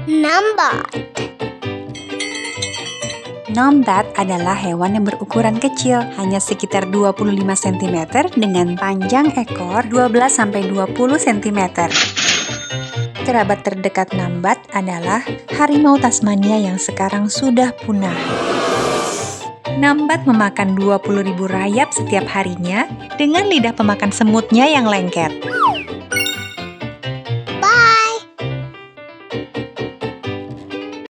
Numbat. Nombat adalah hewan yang berukuran kecil, hanya sekitar 25 cm dengan panjang ekor 12-20 cm. Kerabat terdekat Nombat adalah harimau Tasmania yang sekarang sudah punah. Nombat memakan 20.000 rayap setiap harinya dengan lidah pemakan semutnya yang lengket.